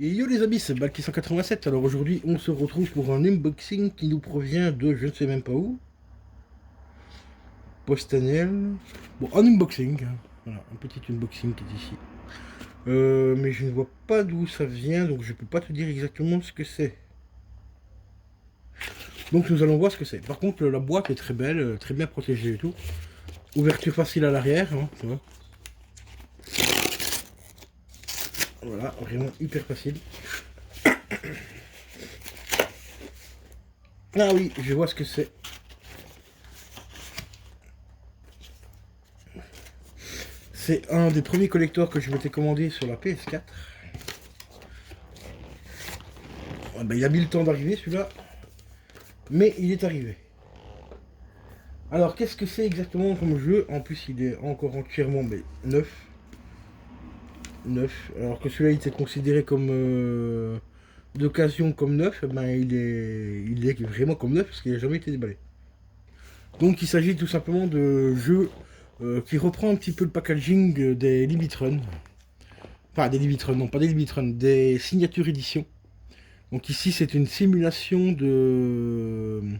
Et yo les amis, c'est Balki 187. Alors aujourd'hui, on se retrouve pour un unboxing qui nous provient de je ne sais même pas où. Postaniel. Bon, un unboxing, hein. Voilà, un petit unboxing qui est ici. Mais je ne vois pas d'où ça vient, donc je peux pas te dire exactement ce que c'est. Donc nous allons voir ce que c'est. Par contre, la boîte est très belle, très bien protégée et tout. Ouverture facile à l'arrière, hein, tu vois. Voilà, vraiment hyper facile. Ah oui, je vois ce que c'est. C'est un des premiers collecteurs que je m'étais commandé sur la PS4. Ah ben, il a mis le temps d'arriver celui-là, mais il est arrivé. Alors qu'est-ce que c'est exactement comme jeu? En plus il est encore entièrement mais neuf. Neuf. Alors que celui-là il était considéré comme d'occasion comme neuf, ben il est vraiment comme neuf parce qu'il n'a jamais été déballé. Donc il s'agit tout simplement de jeu qui reprend un petit peu le packaging des Limit Run. Enfin des Limit Run, non pas des Limit Run, des signatures édition. Donc ici c'est une simulation de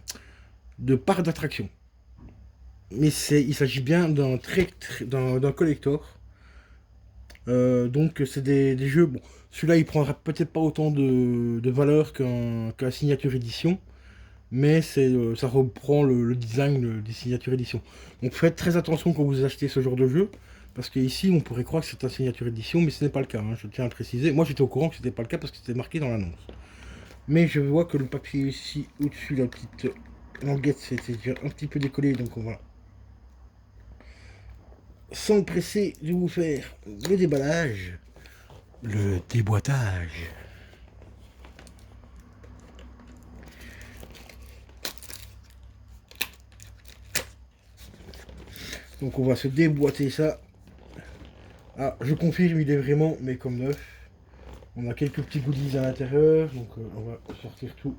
parc d'attraction. Mais il s'agit bien d'un collector. Donc c'est des jeux. Bon, celui-là il prendra peut-être pas autant de valeur qu'un signature édition, mais ça reprend le design des signatures édition. Donc faites très attention quand vous achetez ce genre de jeu, parce qu'ici on pourrait croire que c'est un signature édition, mais ce n'est pas le cas, hein, je tiens à le préciser. Moi j'étais au courant que c'était pas le cas parce que c'était marqué dans l'annonce. Mais je vois que le papier ici au-dessus, la petite languette, c'était déjà un petit peu décollé, donc on va s'empresser de vous faire le déballage, le déboîtage. Donc on va se déboîter ça. Ah, je confirme, il est vraiment mais comme neuf. On a quelques petits goodies à l'intérieur, donc on va sortir tout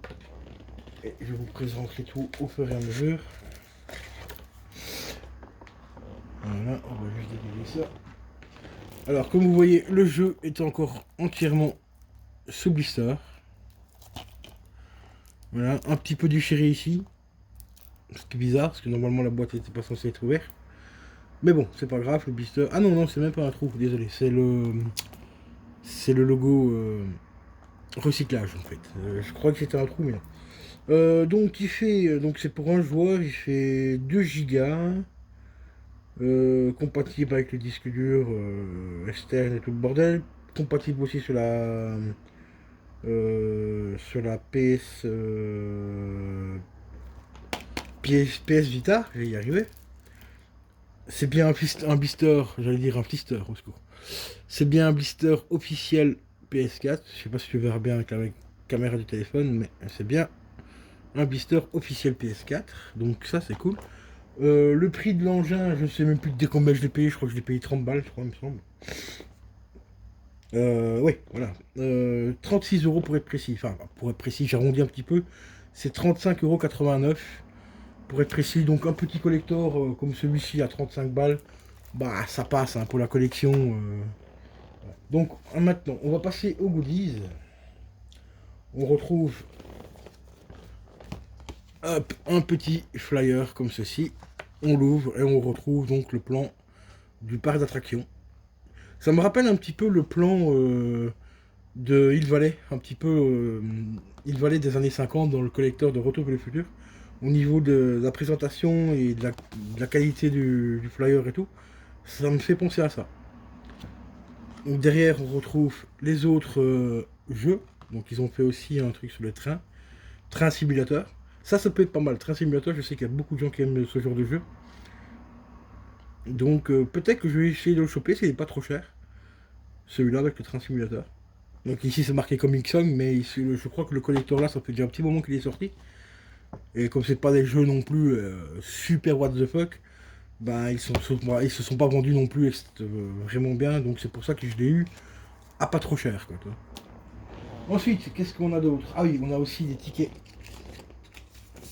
et je vous présenterai tout au fur et à mesure. Voilà, on va juste dégager ça. Alors comme vous voyez, le jeu est encore entièrement sous blister. Voilà, un petit peu déchiré ici. Ce qui est bizarre, parce que normalement la boîte n'était pas censée être ouverte. Mais bon, c'est pas grave, le blister... Ah non, non, c'est même pas un trou, désolé. C'est le logo recyclage, en fait. Je crois que c'était un trou, mais non. Donc, donc c'est pour un joueur, il fait 2 gigas. Compatible avec le disque dur externe et tout le bordel. Compatible aussi sur la PS Vita, je vais y arriver. C'est bien un blister, j'allais dire un blister au secours. C'est bien un blister officiel PS4. Je sais pas si tu verras bien avec la caméra du téléphone, mais c'est bien un blister officiel PS4. Donc ça c'est cool. Le prix de l'engin, je sais même plus dès combien je l'ai payé. Je crois que je l'ai payé 30 balles, je crois, il me semble. Ouais, voilà. 36 euros pour être précis. Enfin, pour être précis, j'arrondis un petit peu. C'est 35,89 € pour être précis. Donc un petit collector comme celui-ci à 35 balles, bah ça passe hein, pour la collection. Donc maintenant, on va passer aux goodies. On retrouve hop, un petit flyer comme ceci. On l'ouvre et on retrouve donc le plan du parc d'attractions. Ça me rappelle un petit peu le plan de Hill Valley, un petit peu Hill Valley des années 50 dans le collecteur de Retour vers le futur. Au niveau de la présentation et de la qualité du flyer et tout, ça me fait penser à ça. Donc derrière, on retrouve les autres jeux. Donc ils ont fait aussi un truc sur le train. Train simulateur. Ça peut être pas mal. Train simulateur, je sais qu'il y a beaucoup de gens qui aiment ce genre de jeu. Donc peut-être que je vais essayer de le choper s'il n'est pas trop cher. Celui-là avec le train simulateur. Donc ici c'est marqué Comic Song, mais ici, je crois que le collector là, ça fait déjà un petit moment qu'il est sorti. Et comme c'est pas des jeux non plus super what the fuck, bah ils se sont pas vendus non plus vraiment bien, donc c'est pour ça que je l'ai eu à pas trop cher quoi. Toi. Ensuite, qu'est-ce qu'on a d'autre? Ah oui, on a aussi des tickets.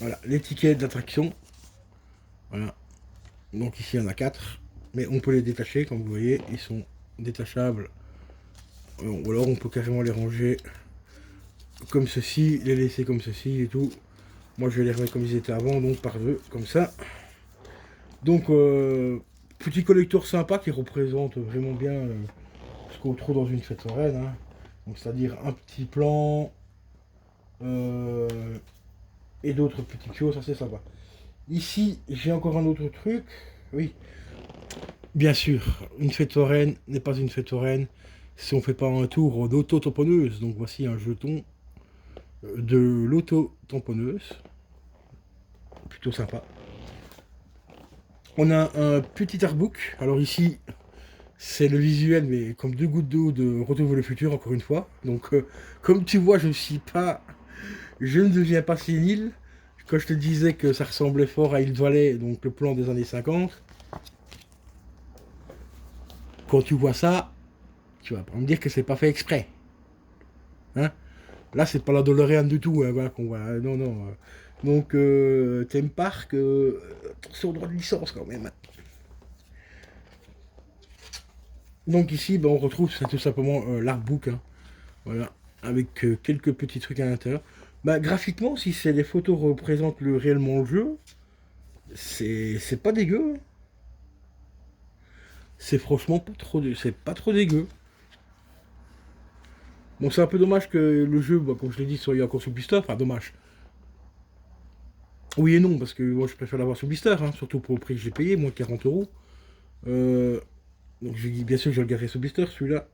Voilà, les tickets d'attraction. Voilà. Donc ici il y en a 4. Mais on peut les détacher, comme vous voyez, ils sont détachables Ou alors on peut carrément les ranger comme ceci, les laisser comme ceci et tout. Moi je vais les remettre comme ils étaient avant, donc par deux, comme ça. Donc petit collector sympa qui représente vraiment bien ce qu'on trouve dans une fête foraine. Hein. Donc c'est-à-dire un petit plan et d'autres petites choses, ça c'est sympa. Ici j'ai encore un autre truc. Oui, bien sûr, une fête foraine n'est pas une fête foraine si on fait pas un tour d'auto-tamponneuse. Donc voici un jeton de l'auto-tamponneuse. Plutôt sympa. On a un petit artbook. Alors ici, c'est le visuel, mais comme deux gouttes d'eau de Retour vers le futur, encore une fois. Donc, comme tu vois, je ne deviens pas sénile. Quand je te disais que ça ressemblait fort à Hill Valley, donc le plan des années 50. Quand tu vois ça, tu vas pas me dire que c'est pas fait exprès. Hein? Là, c'est pas la DeLorean du tout, hein, voilà, qu'on voit. Non, non. Donc, theme park, attention au droit de licence quand même. Donc ici, ben, on retrouve c'est tout simplement l'artbook, hein, voilà, avec quelques petits trucs à l'intérieur. Bah, graphiquement, si les photos représentent réellement le jeu, c'est pas dégueu. Hein. C'est franchement pas trop dégueu. Bon, c'est un peu dommage que le jeu, bah, comme je l'ai dit, soit encore sous blister. Enfin, dommage. Oui et non, parce que moi je préfère l'avoir sous blister, hein, surtout pour le prix que j'ai payé, moins de 40 euros. Donc bien sûr, je le garderai sous blister celui-là.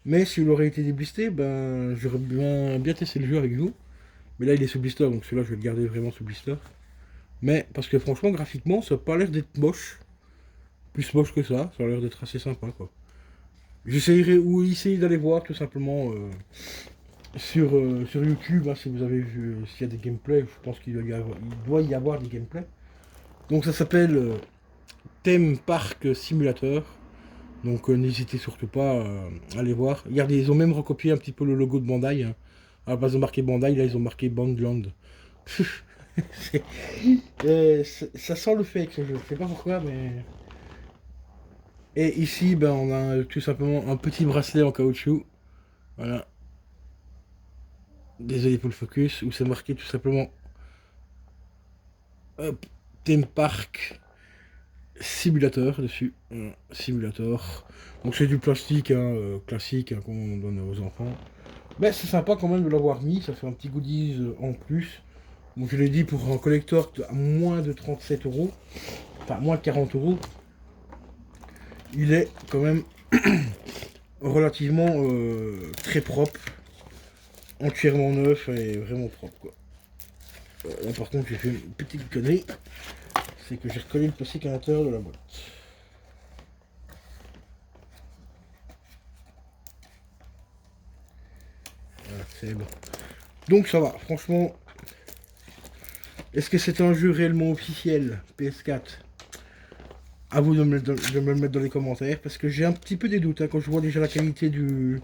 Mais s'il aurait été déblisté, ben j'aurais bien testé le jeu avec vous. Mais là il est sous blister, donc celui-là je vais le garder vraiment sous blister. Mais parce que franchement, graphiquement, ça n'a pas l'air d'être moche. Plus moche que ça a l'air d'être assez sympa quoi. J'essayerai ou essayer d'aller voir tout simplement sur YouTube, hein, si vous avez vu s'il y a des gameplays, je pense qu'il doit y avoir des gameplays. Donc ça s'appelle Theme Park Simulator. Donc n'hésitez surtout pas à aller voir. Regardez, ils ont même recopié un petit peu le logo de Bandai. Hein. À la base de marquer Bandai, là ils ont marqué Bandland. Ça sent le fake ce jeu, je sais pas pourquoi, mais... Et ici, ben, on a tout simplement un petit bracelet en caoutchouc. Voilà. Désolé pour le focus, où c'est marqué tout simplement... Hop, Theme Park Simulator dessus. Simulator. Donc c'est du plastique hein, classique hein, qu'on donne aux enfants. Mais c'est sympa quand même de l'avoir mis, ça fait un petit goodies en plus. Donc je l'ai dit pour un collector à moins de 37 euros, enfin moins de 40 euros, il est quand même relativement très propre, entièrement neuf et vraiment propre quoi. Là par contre j'ai fait une petite connerie, c'est que j'ai recollé le plastique à l'intérieur de la boîte. Voilà, c'est bon. Donc ça va, franchement. Est-ce que c'est un jeu réellement officiel PS4? À vous de me le mettre dans les commentaires, parce que j'ai un petit peu des doutes. Hein, quand je vois déjà la qualité de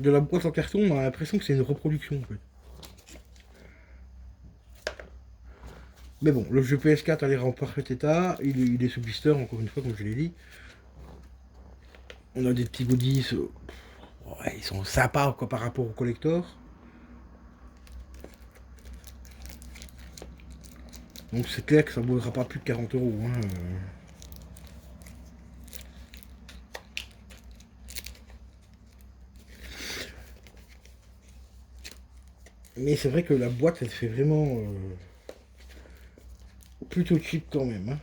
la boîte en carton, on a l'impression que c'est une reproduction en fait. Mais bon, le jeu PS4 a l'air en parfait état. Il est sous blister, encore une fois, comme je l'ai dit. On a des petits goodies. Ouais, ils sont sympas quoi, par rapport au collector. Donc c'est clair que ça ne vaudra pas plus de 40 euros. Hein. Mais c'est vrai que la boîte, elle fait vraiment plutôt cheap quand même. Hein.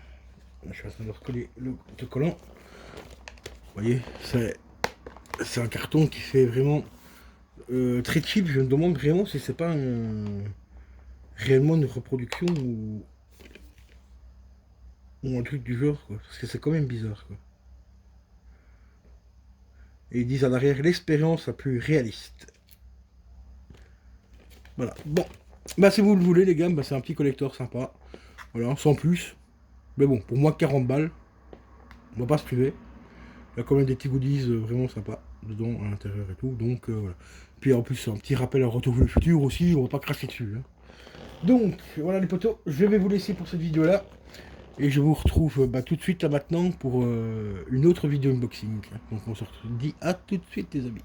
Je suis en train de recoller le collant. Vous voyez, c'est un carton qui fait vraiment très cheap. Je me demande vraiment si c'est pas réellement une reproduction ou un truc du genre. Quoi. Parce que c'est quand même bizarre. Quoi. Et ils disent à l'arrière l'expérience la plus réaliste. Voilà. Bon. Bah si vous le voulez les gars, bah, c'est un petit collector sympa. Voilà, sans plus. Mais bon, pour moi 40 balles. On va pas se priver. Il y a quand même des petits goodies vraiment sympas dedans, à l'intérieur et tout. Donc voilà. Puis en plus un petit rappel à Retour vers le futur aussi, on va pas cracher dessus. Hein. Donc voilà les potos, je vais vous laisser pour cette vidéo là. Et je vous retrouve tout de suite là maintenant pour une autre vidéo unboxing. Donc on se dit à tout de suite les amis.